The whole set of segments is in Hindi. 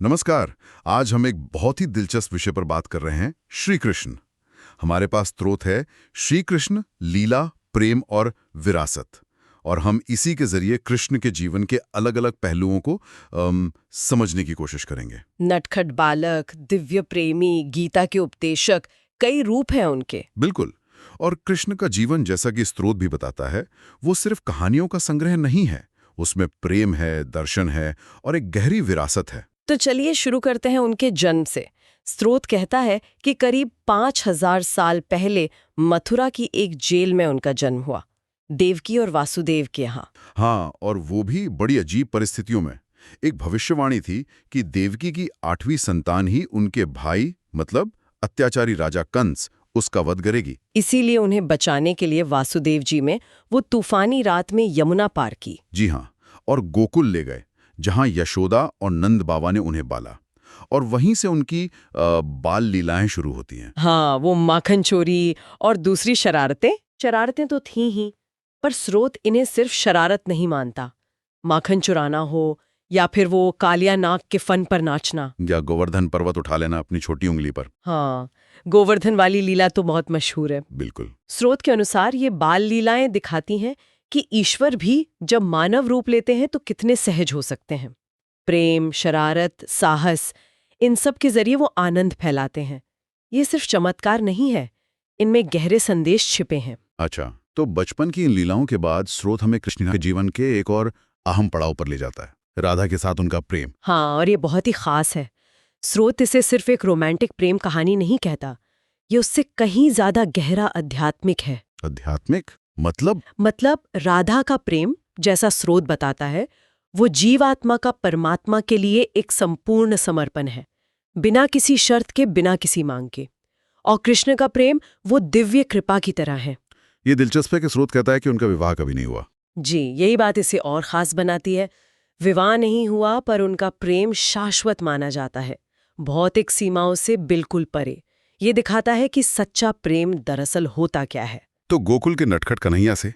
नमस्कार। आज हम एक बहुत ही दिलचस्प विषय पर बात कर रहे हैं, श्री कृष्ण। हमारे पास स्रोत है श्री कृष्ण लीला, प्रेम और विरासत, और हम इसी के जरिए कृष्ण के जीवन के अलग अलग पहलुओं को समझने की कोशिश करेंगे। नटखट बालक, दिव्य प्रेमी, गीता के उपदेशक, कई रूप हैं उनके। बिल्कुल। और कृष्ण का जीवन, जैसा कि स्रोत भी बताता है, वो सिर्फ कहानियों का संग्रह नहीं है। उसमें प्रेम है, दर्शन है और एक गहरी विरासत है। तो चलिए शुरू करते हैं उनके जन्म से। स्रोत कहता है कि करीब 5000 साल पहले मथुरा की एक जेल में उनका जन्म हुआ, देवकी और वासुदेव के यहाँ। हाँ, और वो भी बड़ी अजीब परिस्थितियों में। एक भविष्यवाणी थी कि देवकी की 8वीं संतान ही उनके भाई, मतलब अत्याचारी राजा कंस, उसका वध करेगी। इसीलिए उन्हें बचाने के लिए वासुदेव जी में वो तूफानी रात में यमुना पार की। जी हाँ, और गोकुल ले गए, जहाँ यशोदा और नंद बाबा ने उन्हें पाला। और वहीं से उनकी बाल लीलाएं शुरू होती हैं। हाँ, वो माखन चोरी और दूसरी शरारतें तो थीं ही, पर स्रोत इन्हें सिर्फ शरारत नहीं मानता। माखन चुराना हो या फिर वो कालिया नाग के फन पर नाचना, या गोवर्धन पर्वत उठा लेना अपनी छोटी उंगली पर। हाँ, गोवर्धन वाली लीला तो बहुत मशहूर है। बिल्कुल। स्रोत के अनुसार ये बाल लीलाएं दिखाती हैं कि ईश्वर भी जब मानव रूप लेते हैं तो कितने सहज हो सकते हैं। प्रेम, शरारत, साहस, इन सब के जरिए वो आनंद फैलाते हैं। ये सिर्फ चमत्कार नहीं है, इनमें गहरे संदेश छिपे हैं। अच्छा, तो बचपन की इन लीलाओं के बाद स्रोत हमें कृष्ण के जीवन के एक और अहम पड़ाव पर ले जाता है, राधा के साथ उनका प्रेम। हाँ, और ये बहुत ही खास है। स्रोत इसे सिर्फ एक रोमांटिक प्रेम कहानी नहीं कहता, ये उससे कहीं ज्यादा गहरा आध्यात्मिक है। आध्यात्मिक मतलब? मतलब राधा का प्रेम, जैसा स्रोत बताता है, वो जीवात्मा का परमात्मा के लिए एक संपूर्ण समर्पण है, बिना किसी शर्त के, बिना किसी मांग के। और कृष्ण का प्रेम वो दिव्य कृपा की तरह है। ये दिलचस्प है कि स्रोत कहता है कि उनका विवाह कभी नहीं हुआ। जी, यही बात इसे और खास बनाती है। विवाह नहीं हुआ, पर उनका प्रेम शाश्वत माना जाता है, भौतिक सीमाओं से बिल्कुल परे। ये दिखाता है कि सच्चा प्रेम दरअसल होता क्या है। तो गोकुल के नटखट कन्हैया से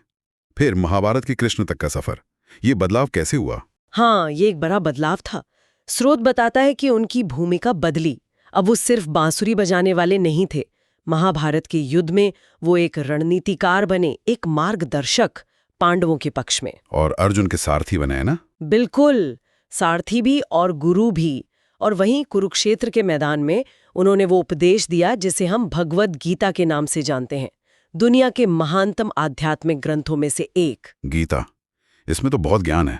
फिर महाभारत के कृष्ण तक का सफर, ये बदलाव कैसे हुआ? हाँ, ये एक बड़ा बदलाव था। स्रोत बताता है कि उनकी भूमिका बदली। अब वो सिर्फ बांसुरी बजाने वाले नहीं थे। महाभारत के युद्ध में वो एक रणनीतिकार बने, एक मार्गदर्शक, पांडवों के पक्ष में। और अर्जुन के सारथी बने, ना? बिल्कुल, सारथी भी और गुरु भी। और वहीं कुरुक्षेत्र के मैदान में उन्होंने वो उपदेश दिया जिसे हम भगवद गीता के नाम से जानते हैं, दुनिया के महानतम आध्यात्मिक ग्रंथों में से एक। गीता, इसमें तो बहुत ज्ञान है।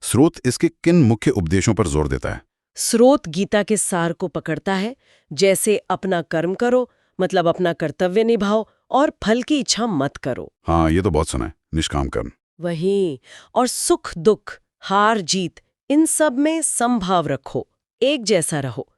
स्रोत इसके किन मुख्य उपदेशों पर जोर देता है? स्रोत गीता के सार को पकड़ता है, जैसे अपना कर्म करो, मतलब अपना कर्तव्य निभाओ, और फल की इच्छा मत करो। हाँ, ये तो बहुत सुना है, निष्काम कर्म। वहीं, और सुख दुख, हार जीत, इन सब में समभाव रखो, एक जैसा रहो,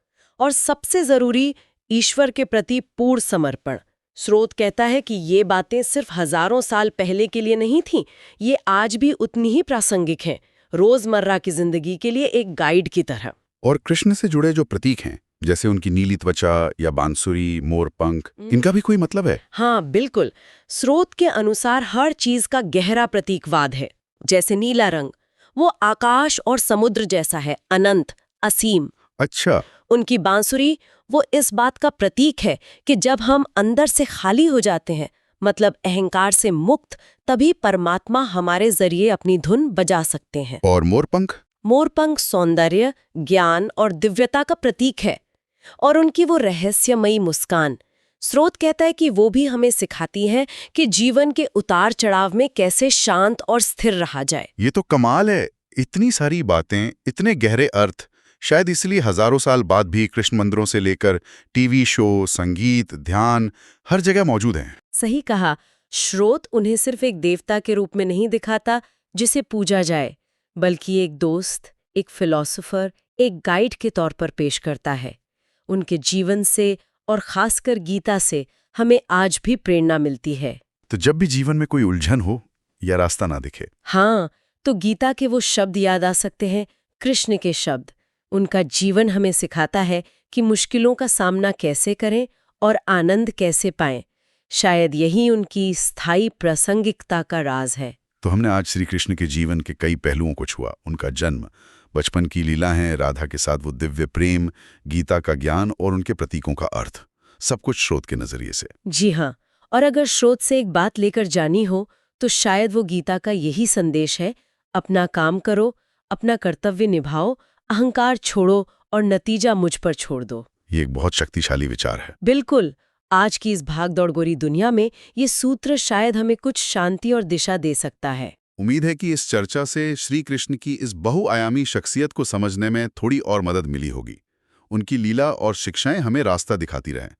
और सबसे जरूरी, ईश्वर के प्रति पूर्ण समर्पण। स्रोत कहता है कि ये बातें सिर्फ हजारों साल पहले के लिए नहीं थीं, ये आज भी उतनी ही प्रासंगिक हैं, रोजमर्रा की जिंदगी के लिए एक गाइड की तरह। और कृष्ण से जुड़े जो प्रतीक हैं, जैसे उनकी नीली त्वचा या बांसुरी, मोर पंख, इनका भी कोई मतलब है? हाँ, बिल्कुल। स्रोत के अनुसार हर चीज का गहरा प्रतीकवाद है। जैसे नीला रंग, वो आकाश और समुद्र जैसा है, अनंत, असीम। अच्छा। उनकी बांसुरी, वो इस बात का प्रतीक है कि जब हम अंदर से खाली हो जाते हैं, मतलब अहंकार से मुक्त, तभी परमात्मा हमारे जरिए अपनी धुन बजा सकते हैं। और मोरपंख? मोरपंख सौंदर्य, ज्ञान और दिव्यता का प्रतीक है। और उनकी वो रहस्यमयी मुस्कान, स्रोत कहता है कि वो भी हमें सिखाती है कि जीवन के उतार चढ़ाव में कैसे शांत और स्थिर रहा जाए। ये तो कमाल है। इतनी सारी बातें, इतने गहरे अर्थ। शायद इसलिए हजारों साल बाद भी कृष्ण मंदिरों से लेकर टीवी शो, संगीत, ध्यान, हर जगह मौजूद हैं। सही कहा। स्रोत उन्हें सिर्फ एक देवता के रूप में नहीं दिखाता जिसे पूजा जाए, बल्कि एक दोस्त, एक फिलॉसफर, एक गाइड के तौर पर पेश करता है। उनके जीवन से और खासकर गीता से हमें आज भी प्रेरणा मिलती है। तो जब भी जीवन में कोई उलझन हो या रास्ता ना दिखे, हाँ, तो गीता के वो शब्द याद आ सकते हैं, कृष्ण के शब्द। उनका जीवन हमें सिखाता है कि मुश्किलों का सामना कैसे करें और आनंद कैसे पाएं। शायद यही उनकी स्थायी प्रासंगिकता का राज है। तो हमने आज श्री कृष्ण के जीवन के कई पहलुओं को छुआ, उनका जन्म, बचपन की लीला हैं, राधा के साथ वो दिव्य प्रेम, गीता का ज्ञान और उनके प्रतीकों का अर्थ, सब कुछ स्रोत के नजरिए से। जी हाँ, और अगर स्रोत से एक बात लेकर जानी हो तो शायद वो गीता का यही संदेश है, अपना काम करो, अपना कर्तव्य निभाओ, अहंकार छोड़ो और नतीजा मुझ पर छोड़ दो। ये एक बहुत शक्तिशाली विचार है। बिल्कुल। आज की इस भागदौड़ भरी दुनिया में ये सूत्र शायद हमें कुछ शांति और दिशा दे सकता है। उम्मीद है कि इस चर्चा से श्री कृष्ण की इस बहुआयामी शख्सियत को समझने में थोड़ी और मदद मिली होगी। उनकी लीला और शिक्षाएं हमें रास्ता दिखाती रहें।